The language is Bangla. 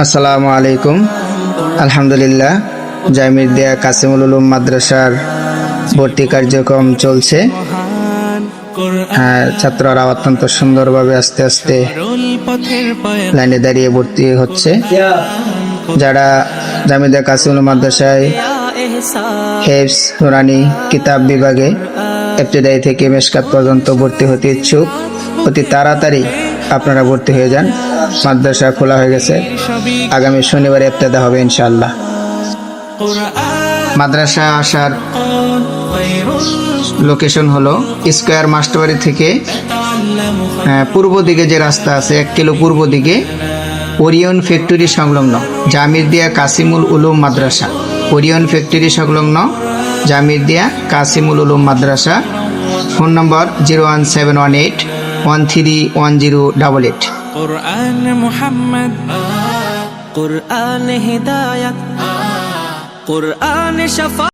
আসসালামু আলাইকুম। আলহামদুলিল্লাহ, জামিদিয়া কাসিমুল উলুম মাদ্রাসার ভর্তি কার্যক্রম চলছে। ছাত্ররা অত্যন্ত সুন্দরভাবে আস্তে আস্তে লাইনে দাঁড়িয়ে ভর্তি হচ্ছে। যারা জামিদিয়া কাসিমুল মাদ্রাসায় হেফজ নুরানি কিতাব বিভাগে ইবতিদায়ী থেকে মেশকাত পর্যন্ত ভর্তি হতে ইচ্ছুক, অতি তাড়াতাড়ি আপনারা ভর্তি হয়ে যান। মাদ্রাসা খোলা হয়ে গেছে, আগামী শনিবার ইফতেদা হবে ইনশাআল্লাহ। মাদ্রাসা আসার লোকেশন হলো স্কয়ার মাস্টারবাড়ি থেকে পূর্ব দিকে যে রাস্তা আছে 1 কিলো পূর্ব দিকে ওরিয়ন ফ্যাক্টরি সংলগ্ন জামিদিয়া কাসিমুল উলুম মাদ্রাসা। ওরিয়ন ফ্যাক্টরি সংলগ্ন জামিদিয়া কাসিমুল উলুম মাদ্রাসা। Phone number 01718131088। কুরআন মুহাম্মদ, কুরআন হিদায়াত, কুরআন শাফা।